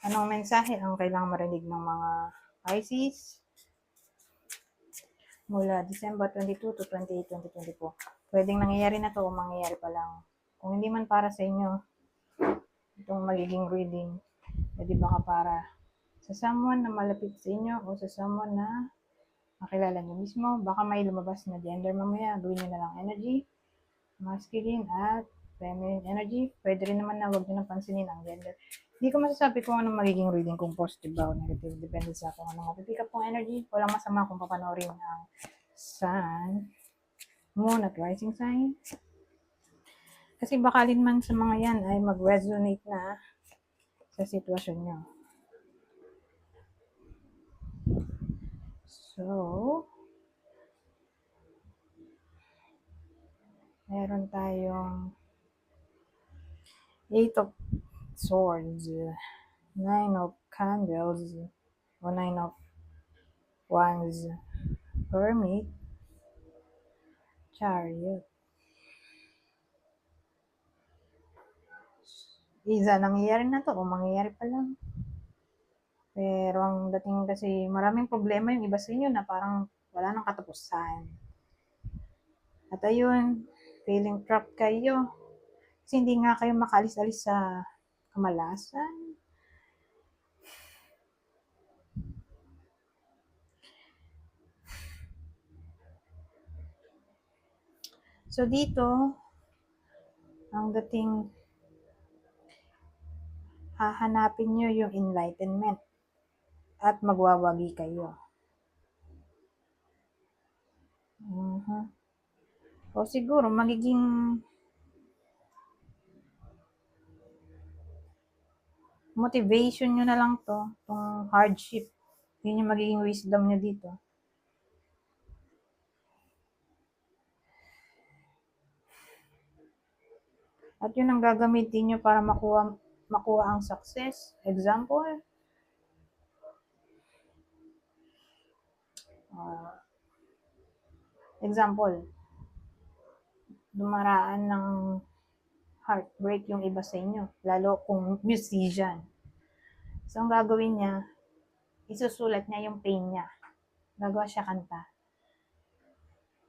Anong mensahe ang kailangang marinig ng mga Pisces mula December 22 to 28, 2024? Pwedeng nangyayari na to o mangyayari pa lang. Kung hindi man para sa inyo, itong magiging reading, pwede baka para sa someone na malapit sa inyo o sa someone na makilala nyo mismo. Baka may lumabas na gender mamaya, gawin nyo na lang energy, masculine at feminine energy. Pwede rin naman na huwag nyo nang pansinin ang gender. Hindi ko masasabi kung anong magiging reading, kung positive ba o negative. Depende sa kung anong mapipick up kong energy. Walang masama kung papanorin ang sun, moon at rising sign. Kasi bakalin man sa mga yan ay mag-resonate na sa sitwasyon nyo. So, meron tayong 8 of Swords, 9 of Candles, o 9 of Wands, Hermit, Chariot. Isa, nangyayari na to o mangyayari pa lang. Pero ang dating kasi maraming problema yung iba sa inyo na parang wala nang katapusan. At ayun, feeling trapped kayo. Kasi hindi nga kayo makalis-alis sa kamalasan. So dito, ang dating hahanapin nyo yung enlightenment at magwawagi kayo. O siguro magiging motivation nyo na lang to, itong hardship. Yun yung magiging wisdom nyo dito. At yun ang gagamitin nyo para makuha ang success. Example, dumaraan ng heartbreak yung iba sa inyo, lalo kung musician. So, ang gagawin niya, isusulat niya yung pain niya. Gagawa siya kanta.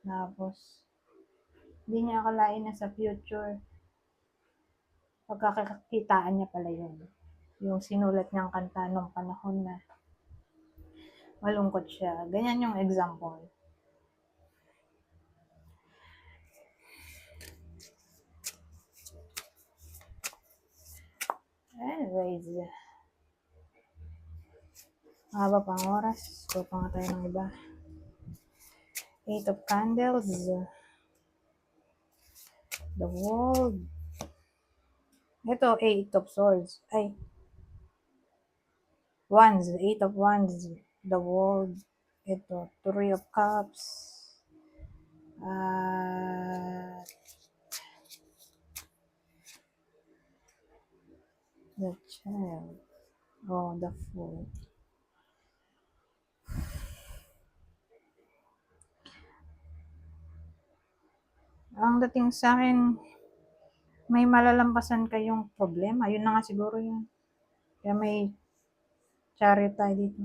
Tapos, hindi niya akalain na sa future, pagkakakitaan niya pala yun. Yung sinulat niyang kanta nung panahon na malungkot siya. Ganyan yung example. Anyways, mahaba pang oras. So, pa nga tayo ng iba. 8 of Candles, the World. Ito, 8 of Swords. Wands, 8 of Wands, the World. Ito, 3 of Cups. The Child. Oh, the Fool. Ang dating sa akin, may malalampasan kayong problema. Yun na nga siguro yun. Kaya may Chariot tayo dito.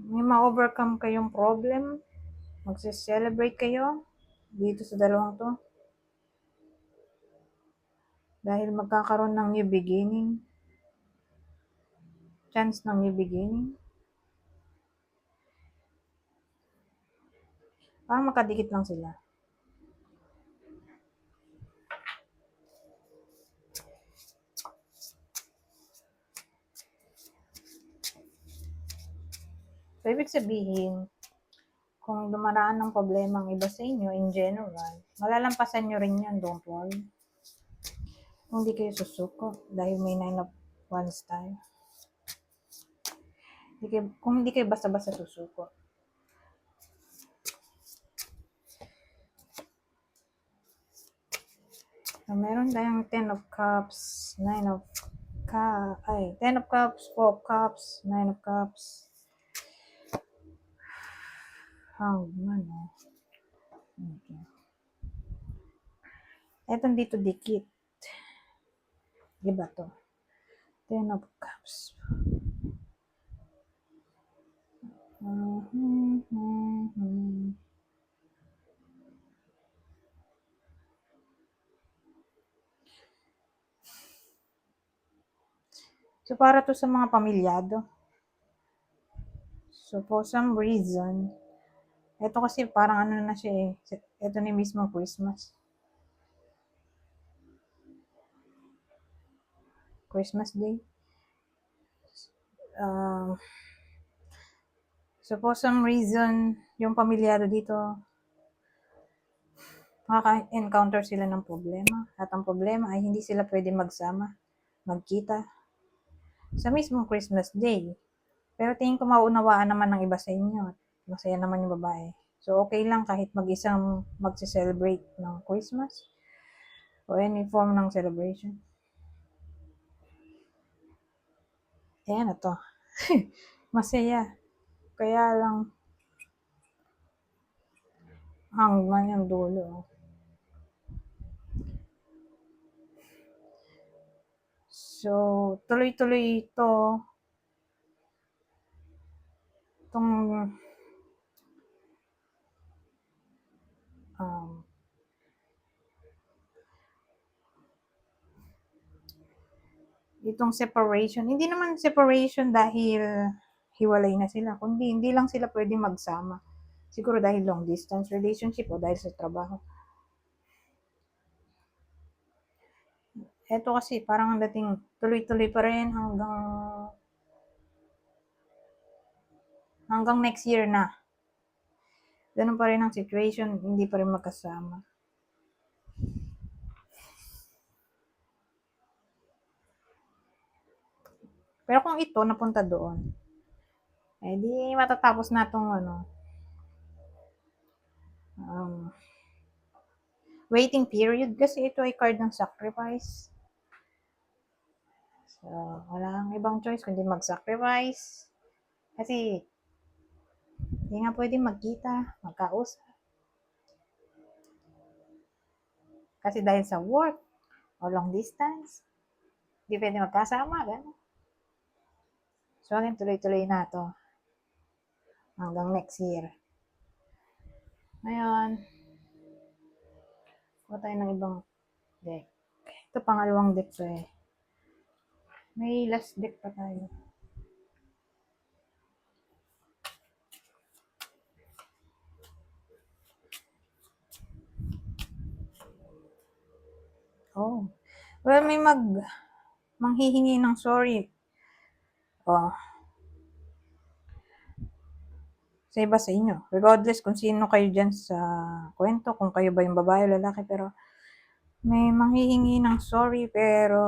May ma-overcome kayong problem. Magse-celebrate kayo dito sa dalawang to. Dahil magkakaroon ng new beginning. Chance ng new beginning. Parang makadikit lang sila. So, ibig sabihin, kung dumaraan ng problema ang iba sa inyo, in general, malalampasan nyo rin yan, don't worry. Kung di kayo susuko, dahil may 9 of Wands tayo. Kung hindi kayo basta-basta susuko. So, meron tayong 10 of Cups, 10 of Cups, 4 of Cups, 9 of Cups. Hangman, Okay. Etong dito dikit. Iba to. Ten of Cups. So, para to sa mga pamilyado. So, for some reason, ito kasi parang ano na siya eh. Ito na mismo Christmas. Christmas Day. So, for some reason, yung pamilyado dito, makaka-encounter sila ng problema. At ang problema ay hindi sila pwede magsama, magkita sa mismong Christmas Day. Pero tingin ko maunawaan naman ng iba sa inyo. Masaya naman yung babae. So, okay lang kahit mag-isang magse-celebrate ng Christmas o any form ng celebration. Ayan na to. Masaya. Kaya lang hangman yung dulo. So, tuloy-tuloy ito. Itong separation. Hindi naman separation dahil hiwalay na sila. Kundi hindi lang sila pwede magsama. Siguro dahil long distance relationship o dahil sa trabaho. Eto kasi parang ang dating tuloy-tuloy pa rin hanggang next year na. Ganun pa rin ang situation, hindi pa rin magkasama. Pero kung ito napunta doon, eh di matatapos na itong waiting period kasi ito ay card ng sacrifice. So, wala kang ibang choice kundi mag-sacrifice. Kasi, hindi nga pwede magkita, magkausap. Kasi dahil sa work o long distance, hindi pwede magkasama, gano'n. So, again, tuloy-tuloy na to hanggang next year. Ngayon, kuha tayo ng ibang deck. Ito, pangalawang deck to eh. May last deck pa tayo. Oh. Well, may manghihingi ng sorry. Oh. Sa iba sa inyo. Regardless kung sino kayo dyan sa kwento, kung kayo ba yung babae o lalaki, pero may manghihingi ng sorry pero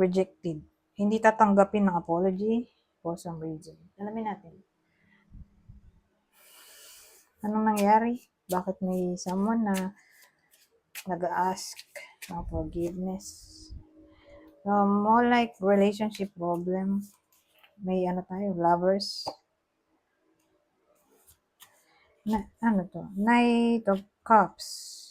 rejected. Hindi tatanggapin ng apology for some reason. Alamin natin. Anong nangyari? Bakit may someone na nag-ask ng forgiveness? More like relationship problem. May tayo, lovers. Ano to? Knight of Cups.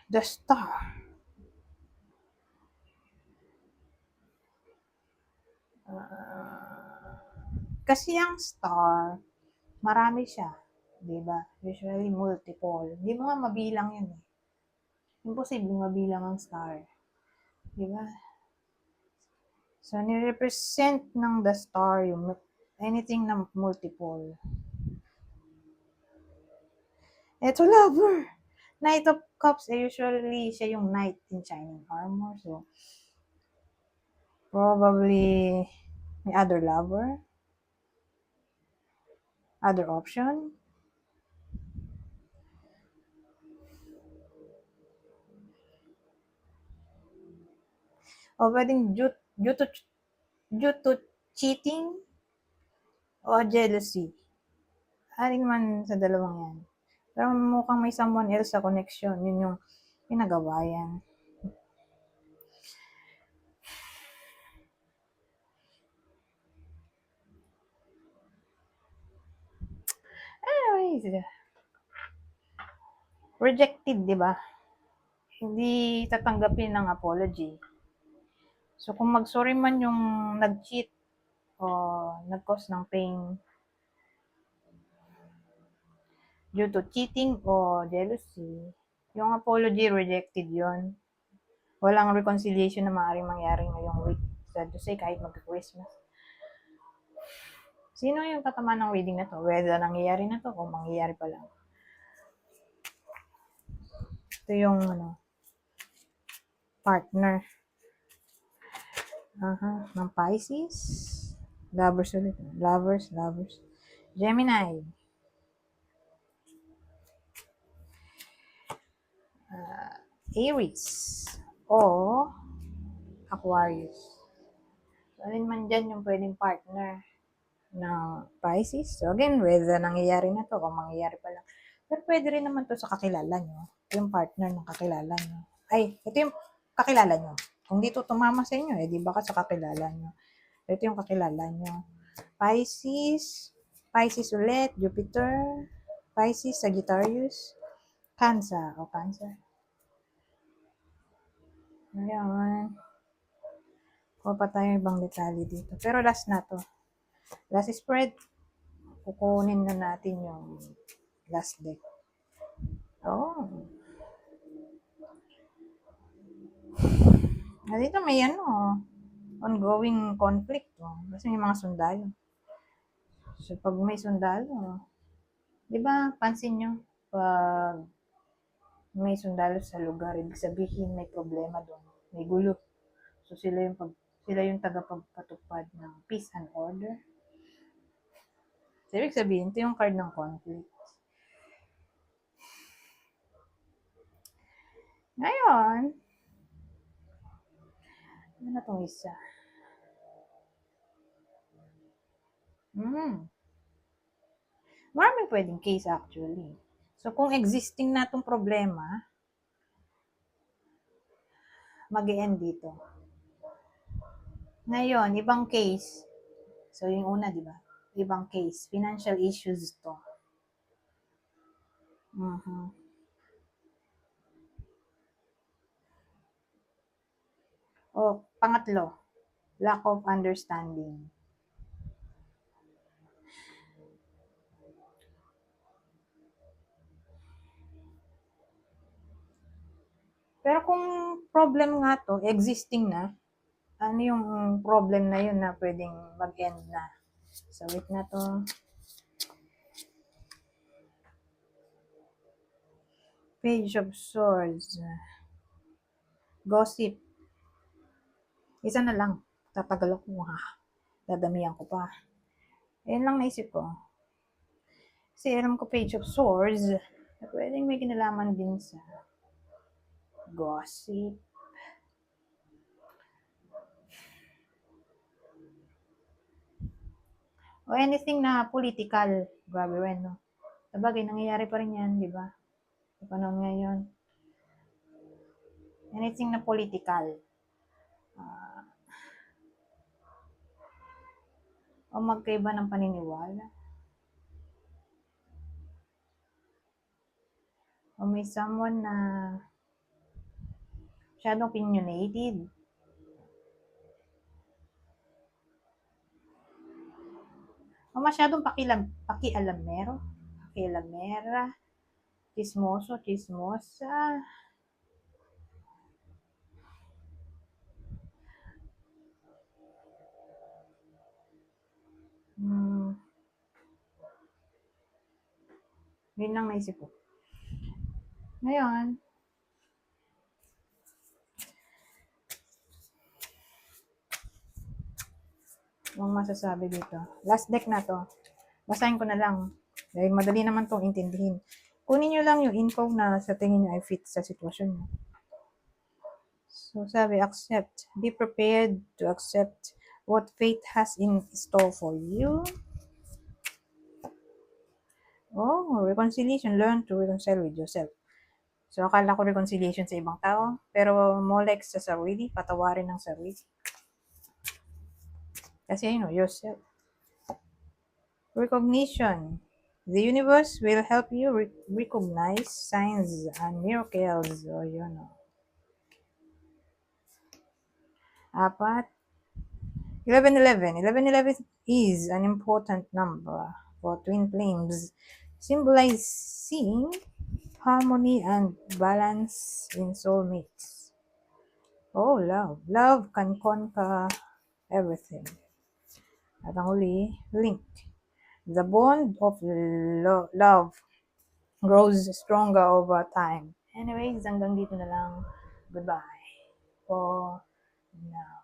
The Star. Kasi ang star, marami siya. Diba? Usually multiple. Hindi mo nga mabilang yan eh. Imposible mabilang ang star. Diba? So, nirepresent ng the star yung anything na multiple. Ito, lover. Knight of Cups, usually siya yung knight in shining armor. So, probably may other lover. Other option. O pwedeng due to cheating o jealousy. Alin man sa dalawang yan. Pero mukhang may someone else sa connection. Yun yung pinagawa yan. Ay, rejected, di ba? Hindi tatanggapin ng apology. So, kung mag-sorry man yung nag-cheat o nag-cause ng pain due to cheating o jealousy, yung apology rejected yon. Walang reconciliation na maaaring mangyari ngayong week. Sad to say, kahit mag-Christmas. Sino yung tatama ng reading na to? Whether nangyayari na to o mangyayari pa lang. Ito yung partner. Ng Pisces. Lovers ulit. Lovers. Gemini. Aries. O Aquarius. So, alin man dyan yung pwedeng partner ng Pisces. So, again, whether nangyayari na to o mangyayari pa lang. Pero pwede rin naman to sa kakilala nyo. Yung partner ng kakilala nyo. Ay, ito yung kakilala nyo. Kung dito tumama sa inyo, di baka sa kakilala nyo. Ito yung kakilala nyo. Pisces ulit, Jupiter, Pisces, Sagittarius, Cancer, Cancer. Ayan. Kuha pa tayo ibang detalye dito. Pero last na to. Last spread. Kukunin na natin yung last deck. Dito may ongoing conflict. Kasi may mga sundalo. So, pag may sundalo, di ba, pansin nyo, pag may sundalo sa lugar, ibig sabihin may problema doon. May gulo. So, sila yung tagapagpatupad ng peace and order. So, ibig sabihin, ito yung card ng conflict. Ngayon, ano na itong isa? Maraming pwedeng case actually. So, kung existing na itong problema, mag-e-end dito. Ngayon, ibang case. So, yung una, di ba? Ibang case. Financial issues to. O, pangatlo, lack of understanding. Pero kung problem nga to, existing na, ano yung problem na yun na pwedeng mag-end na? So, wait na to. Page of Swords. Gossip. Isa na lang. Tatagal ako dadamihan ko pa. Ayan lang naisip ko. Kasi alam ko Page of Swords na pwedeng may kinalaman din sa gossip. O anything na political. Grabe rin, no? Sabagay, nangyayari pa rin yan, di ba? Sa panahon ngayon. Anything na political. O magkaiba ng paniniwala. O may someone na masyadong opinionated. O masyadong pakialamera, chismoso, chismosa. Yun lang naisip ko. Ngayon, ang masasabi dito. Last deck na to. Basahin ko na lang. Dahil madali naman itong intindihin. Kunin nyo lang yung info na sa tingin nyo ay fit sa sitwasyon nyo. So, sabi, accept. Be prepared to accept what fate has in store for you. Reconciliation. Learn to reconcile with yourself. So, akala ko reconciliation sa ibang tao. Pero more like sa sarili. Patawarin ng sarili. Kasi, yourself. Recognition. The universe will help you recognize signs and miracles. O, yun o. Apat. 1111. 1111 is an important number for twin flames, symbolizing harmony and balance in soulmates. Oh, love. Love can conquer everything. At ang huli, link. The bond of love grows stronger over time. Anyways, hanggang dito na lang. Goodbye for now.